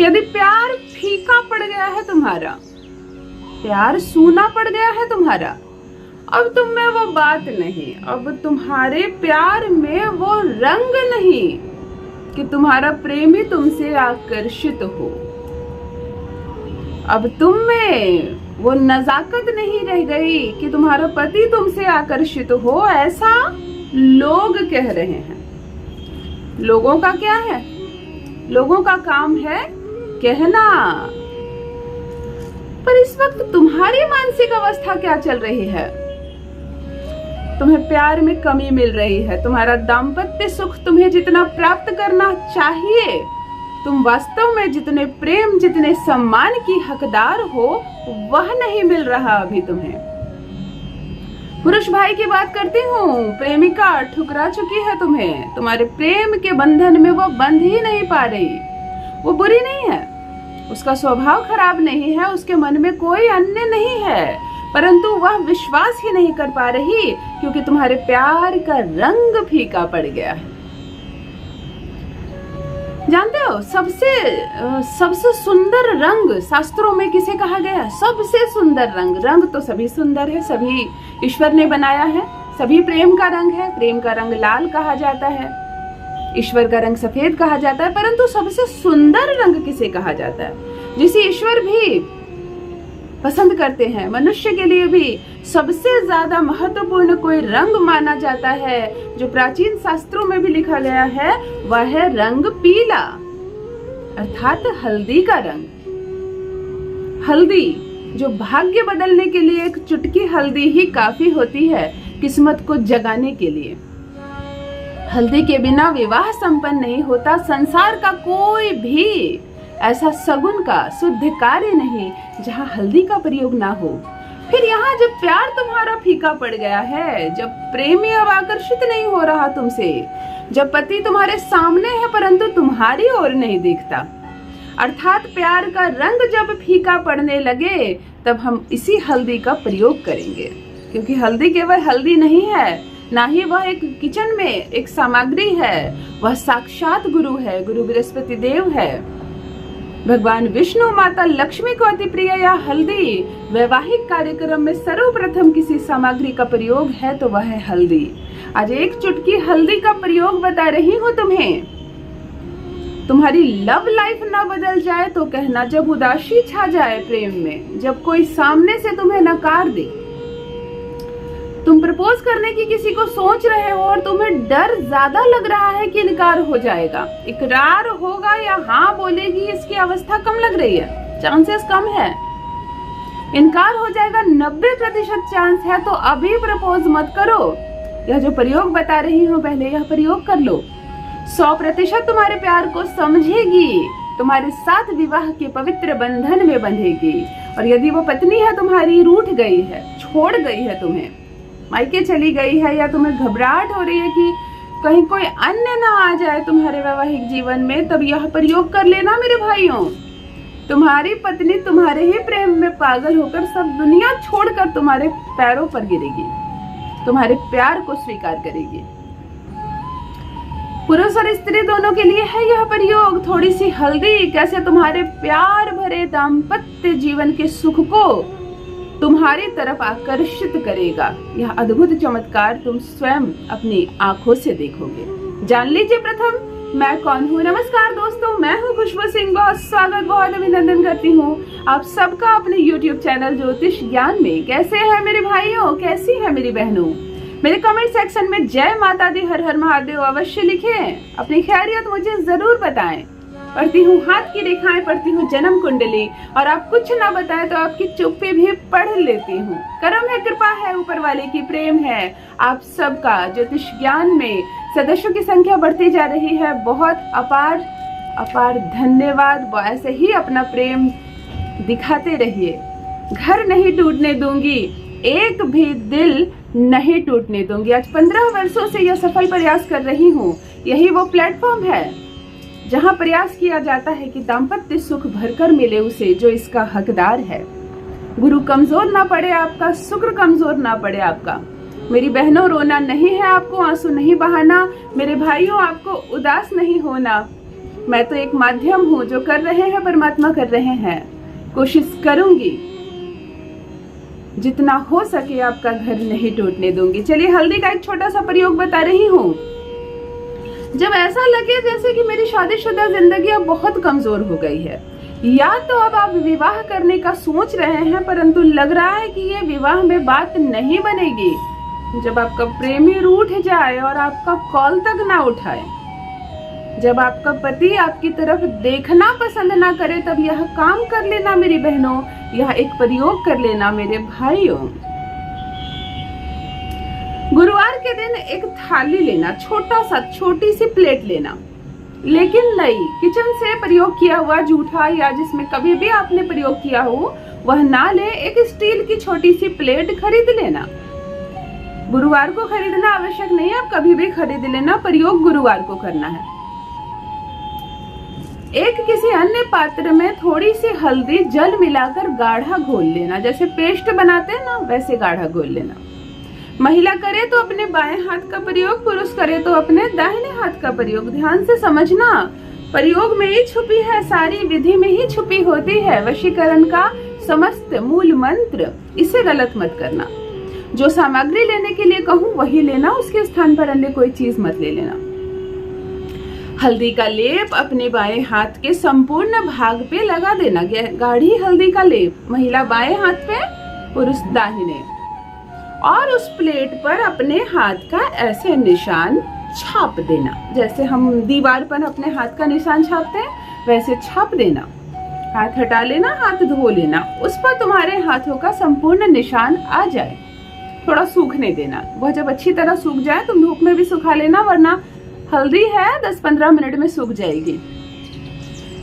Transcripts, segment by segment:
यदि प्यार फीका पड़ गया है तुम्हारा, प्यार सूना पड़ गया है तुम्हारा, अब तुम में वो बात नहीं, अब तुम्हारे प्यार में वो रंग नहीं कि तुम्हारा प्रेमी तुमसे आकर्षित हो, अब तुम में वो नजाकत नहीं रह गई कि तुम्हारा पति तुमसे आकर्षित हो, ऐसा लोग कह रहे हैं। लोगों का क्या है? लोगों का काम है कहना। पर इस वक्त तुम्हारी मानसिक अवस्था क्या चल रही है? तुम्हें प्यार में कमी मिल रही है, तुम्हारा दाम्पत्य सुख तुम्हें जितना प्राप्त करना चाहिए, तुम वास्तव में जितने प्रेम, जितने सम्मान की हकदार हो, वह नहीं मिल रहा अभी तुम्हें। पुरुष भाई की बात करती हूँ, प्रेमिका ठुकरा चुकी है तुम्हें, तुम्हारे प्रेम के बंधन में वो बंध ही नहीं पा रही। वो बुरी नहीं है, उसका स्वभाव खराब नहीं है, उसके मन में कोई अन्य नहीं है, परंतु वह विश्वास ही नहीं कर पा रही क्योंकि तुम्हारे प्यार का रंग फीका पड़ गया है। जानते हो सबसे सुंदर रंग शास्त्रों में किसे कहा गया है? सबसे सुंदर रंग। रंग तो सभी सुंदर है, सभी ईश्वर ने बनाया है, सभी प्रेम का रंग है। प्रेम का रंग लाल कहा जाता है, ईश्वर का रंग सफेद कहा जाता है, परंतु सबसे सुंदर रंग किसे कहा जाता है? जिसे ईश्वर भी पसंद करते हैं, मनुष्य के लिए भी सबसे ज्यादा महत्वपूर्ण कोई रंग माना जाता है, जो प्राचीन शास्त्रों में भी लिखा गया है, वह है रंग पीला, अर्थात हल्दी का रंग। हल्दी जो भाग्य बदलने के लिए एक चुटकी हल्दी ही काफी होती है किस्मत को जगाने के लिए। हल्दी के बिना विवाह संपन्न नहीं होता। संसार का कोई भी ऐसा सगुन का शुद्ध कार्य नहीं जहाँ हल्दी का प्रयोग ना हो। फिर यहाँ जब प्यार तुम्हारा फीका पड़ गया है, जब प्रेमी अब आकर्षित नहीं हो रहा तुमसे, जब पति तुम्हारे सामने है परंतु तुम्हारी ओर नहीं देखता, अर्थात प्यार का रंग जब फीका पड़ने लगे, तब हम इसी हल्दी का प्रयोग करेंगे। क्योंकि हल्दी केवल हल्दी नहीं है, ना ही वह एक किचन में एक सामग्री है, वह साक्षात गुरु है, गुरु बृहस्पति देव है। भगवान विष्णु, माता लक्ष्मी को अति प्रिय यह हल्दी। वैवाहिक कार्यक्रम में सर्वप्रथम किसी सामग्री का प्रयोग है तो वह है हल्दी। आज एक चुटकी हल्दी का प्रयोग बता रही हूँ तुम्हें। तुम्हारी लव लाइफ ना बदल जाए तो कहना, जब उदासी छा जाए प्रेम में, जब कोई सामने से तुम्हें नकार दे, तुम प्रपोज करने की किसी को सोच रहे हो और तुम्हें डर ज्यादा लग रहा है कि इनकार हो जाएगा, इकरार होगा या हाँ बोलेगी, इसकी अवस्था कम लग रही है, चांसेस कम है, इनकार हो जाएगा 90% चांस है, तो अभी प्रपोज मत करो। यह जो प्रयोग बता रही हूँ पहले यह प्रयोग कर लो। 100% तुम्हारे प्यार को समझेगी, तुम्हारे साथ विवाह के पवित्र बंधन में बंधेगी। और यदि वो पत्नी है तुम्हारी, रूठ गई है, छोड़ गई है, तुम्हें मायके चली गई है, या तुम्हें घबराहट हो रही है कि कहीं कोई अन्य ना आ जाए तुम्हारे वैवाहिक जीवन में, तब यह प्रयोग कर लेना मेरे भाइयों। तुम्हारी पत्नी तुम्हारे ही प्रेम में पागल होकर सब दुनिया छोड़कर तुम्हारे पैरों पर गिरेगी, तुम्हारे प्यार को स्वीकार करेगी। पुरुष और स्त्री दोनों के लिए है यह प्रयोग। थोड़ी सी हल्दी कैसे तुम्हारे प्यार भरे दाम्पत्य जीवन के सुख को तुम्हारी तरफ आकर्षित करेगा। यह अद्भुत चमत्कार तुम स्वयं अपनी आंखों से देखोगे। जान लीजिए प्रथम मैं कौन हूँ। नमस्कार दोस्तों, मैं हूँ खुशबू सिंह। बहुत स्वागत, बहुत अभिनंदन करती हूँ आप सबका अपने YouTube चैनल ज्योतिष ज्ञान में। कैसे हैं मेरे भाइयों, कैसी है मेरी बहनों? मेरे कमेंट सेक्शन में जय माता दी, हर हर महादेव अवश्य लिखें। अपनी खैरियत मुझे जरूर बताएं। पढ़ती हूँ हाथ की रेखाएं, पढ़ती हूँ जन्म कुंडली, और आप कुछ ना बताएं तो आपकी चुप्पी भी पढ़ लेती हूँ। करम है, कृपा है, ऊपर वाले की प्रेम है। आप सबका ज्योतिष ज्ञान में सदस्यों की संख्या बढ़ती जा रही है। बहुत अपार अपार धन्यवाद। ऐसे ही अपना प्रेम दिखाते रहिए। घर नहीं टूटने दूंगी, एक भी दिल नहीं टूटने दूंगी। आज 15 वर्षों से यह सफल प्रयास कर रही हूँ। यही वो प्लेटफॉर्म है जहाँ प्रयास किया जाता है कि दाम्पत्य सुख भरकर मिले उसे जो इसका हकदार है। गुरु कमजोर ना पड़े आपका, शुक्र कमजोर ना पड़े आपका। मेरी बहनों, रोना नहीं है आपको, आंसू नहीं बहाना। मेरे भाइयों, आपको उदास नहीं होना। मैं तो एक माध्यम हूँ, जो कर रहे हैं परमात्मा कर रहे हैं। कोशिश करूंगी जितना हो सके आपका घर नहीं टूटने दूंगी। चलिए हल्दी का एक छोटा सा प्रयोग बता रही हूँ। जब ऐसा लगे जैसे कि मेरी शादीशुदा जिंदगी अब बहुत कमजोर हो गई है, या तो अब आप विवाह करने का सोच रहे हैं परंतु लग रहा है कि ये विवाह में बात नहीं बनेगी, जब आपका प्रेमी रूठ जाए और आपका कॉल तक ना उठाए, जब आपका पति आपकी तरफ देखना पसंद ना करे, तब यह काम कर लेना मेरी बहनों, यह एक प्रयोग कर लेना मेरे भाइयों। गुरुवार के दिन एक थाली लेना, छोटी सी प्लेट लेना, लेकिन नई, किचन से प्रयोग किया हुआ जूठा या जिसमें कभी भी आपने प्रयोग किया हो वह ना ले। एक स्टील की छोटी सी प्लेट खरीद लेना। गुरुवार को खरीदना आवश्यक नहीं है, आप कभी भी खरीद लेना, प्रयोग गुरुवार को करना है। एक किसी अन्य पात्र में थोड़ी सी हल्दी जल मिलाकर गाढ़ा घोल लेना, जैसे पेस्ट बनाते हैं ना वैसे गाढ़ा घोल लेना। महिला करे तो अपने बाएं हाथ का प्रयोग, पुरुष करे तो अपने दाहिने हाथ का प्रयोग। ध्यान से समझना, प्रयोग में ही छुपी है, सारी विधि में ही छुपी होती है वशीकरण का समस्त मूल मंत्र। इसे गलत मत करना। जो सामग्री लेने के लिए कहूँ वही लेना, उसके स्थान पर अन्य कोई चीज मत ले लेना। हल्दी का लेप अपने बाएं हाथ के संपूर्ण भाग पे लगा देना। गाढ़ी हल्दी का लेप, महिला बाएं हाथ पे, पुरुष दाहिने, और उस प्लेट पर अपने हाथ का ऐसे निशान छाप देना, जैसे हम दीवार पर अपने हाथ का निशान छापते हैं वैसे छाप देना। हाथ हटा लेना, हाथ धो लेना, उस पर तुम्हारे हाथों का संपूर्ण निशान आ जाए। थोड़ा सूखने देना, वह जब अच्छी तरह सूख जाए तुम धूप में भी सुखा लेना, वरना हल्दी है 10-15 मिनट में सूख जाएगी।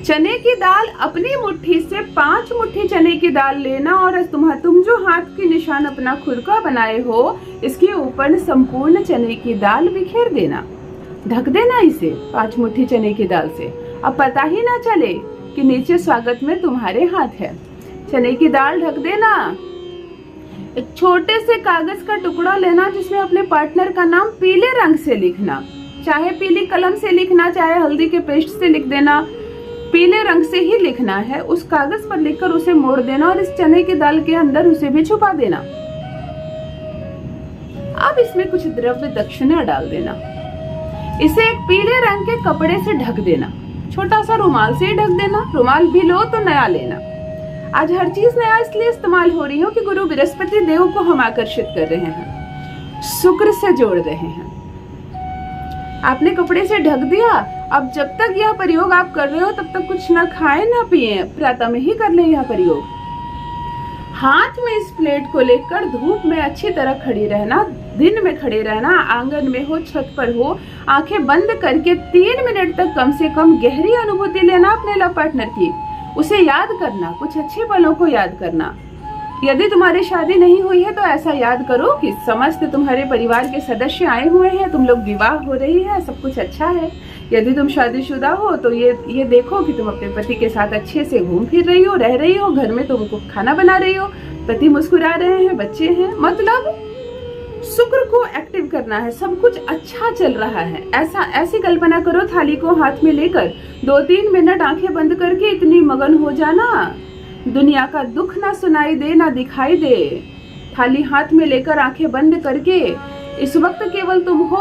चने की दाल, अपनी मुट्ठी से 5 मुट्ठी चने की दाल लेना और तुम जो हाथ की निशान अपना खुद का बनाए हो इसके ऊपर संपूर्ण चने की दाल बिखेर देना। ढक देना इसे 5 मुट्ठी चने की दाल से। अब पता ही ना चले कि नीचे स्वागत में तुम्हारे हाथ है। चने की दाल ढक देना। एक छोटे से कागज का टुकड़ा लेना जिसमें अपने पार्टनर का नाम पीले रंग से लिखना, चाहे पीली कलम से लिखना, चाहे हल्दी के पेस्ट से लिख देना, पीले रंग से ही लिखना है। उस कागज पर लिखकर उसे मोड़ देना और इस चने की दाल के अंदर उसे भी छुपा देना। अब इसमें कुछ द्रव्य दक्षिणा डाल देना। इसे एक पीले रंग के कपड़े से ढक देना, छोटा सा रुमाल से ही ढक देना। रुमाल भी लो तो नया लेना। आज हर चीज नया इसलिए इस्तेमाल हो रही हो कि गुरु बृहस्पति देव को हम आकर्षित कर रहे हैं, शुक्र से जोड़ रहे हैं। आपने कपड़े से ढक दिया। अब जब तक यह प्रयोग आप कर रहे हो तब तक कुछ ना खाए ना पिए, प्रातः में ही कर ले यह प्रयोग। हाथ में इस प्लेट को लेकर धूप में अच्छी तरह खड़ी रहना, दिन में खड़े रहना, आंगन में हो, छत पर हो, आंखें बंद करके 3 मिनट तक कम से कम गहरी अनुभूति लेना अपने लव पार्टनर की। उसे याद करना, कुछ अच्छे पलों को याद करना। यदि तुम्हारी शादी नहीं हुई है तो ऐसा याद करो कि समस्त तुम्हारे परिवार के सदस्य आए हुए हैं, तुम लोग विवाह हो रही है, सब कुछ अच्छा है। यदि तुम शादीशुदा हो तो ये देखो कि तुम अपने पति के साथ अच्छे से घूम फिर रही हो, रह रही हो, घर में तुमको खाना बना रही हो, पति मुस्कुरा रहे हैं, बच्चे हैं। मतलब शुक्र को एक्टिव करना है, सब कुछ अच्छा चल रहा है। ऐसी कल्पना करो, थाली को हाथ में लेकर 2-3 मिनट आंखें बंद करके इतनी मगन हो जाना, दुनिया का दुख ना सुनाई दे ना दिखाई दे। थाली हाथ में लेकर आंखें बंद करके इस वक्त केवल तुम हो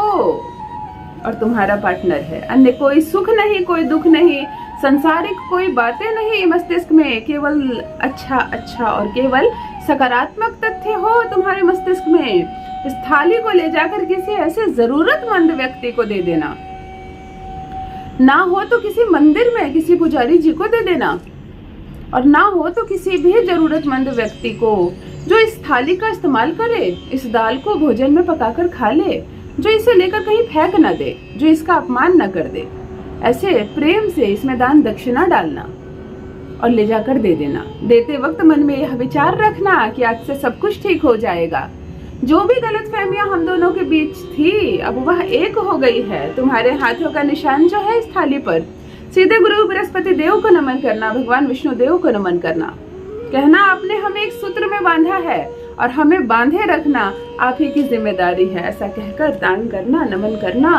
और तुम्हारा पार्टनर है। अन्य कोई सुख नहीं, कोई दुख नहीं, संसारिक कोई बातें नहीं मस्तिष्क में, केवल अच्छा अच्छा और केवल सकारात्मक तथ्य हो तुम्हारे मस्तिष्क में। इस थाली को ले जाकर किसी ऐसे जरूरतमंद व्यक्ति को दे देना, ना हो तो किसी मंदिर में किसी पुजारी जी को दे देना, और ना हो तो किसी भी जरूरतमंद व्यक्ति को जो इस थाली का इस्तेमाल करे, इस दाल को भोजन में पकाकर खा ले, जो इसे लेकर कहीं फेंक न दे, जो इसका अपमान न कर दे। ऐसे प्रेम से इसमें दान दक्षिणा डालना और ले जाकर दे देना। देते वक्त मन में यह विचार रखना कि आज से सब कुछ ठीक हो जाएगा। जो भी गलतफहमियां हम दोनों के बीच थी अब वह एक हो गई है। तुम्हारे हाथों का निशान जो है इस थाली पर, सीधे गुरु बृहस्पति देव को नमन करना, भगवान विष्णु देव को नमन करना, कहना आपने हमें एक सूत्र में बांधा है और हमें बांधे रखना आप ही की जिम्मेदारी है। ऐसा कहकर दान करना, नमन करना।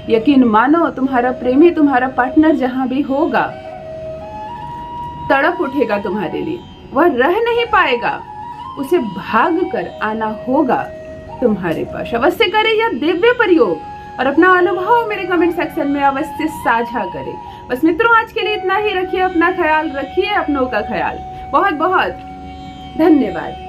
यकीन मानो तुम्हारा प्रेमी, तुम्हारा पार्टनर जहां भी होगा, तड़प उठेगा तुम्हारे लिए, वह रह नहीं पाएगा, उसे भाग कर आना होगा तुम्हारे पास। अवश्य करें यह दिव्य प्रयोग और अपना अनुभव मेरे कमेंट सेक्शन में अवश्य साझा करें। बस मित्रों, आज के लिए इतना ही। रखिए अपना ख्याल, रखिए अपनों का ख्याल। बहुत बहुत धन्यवाद।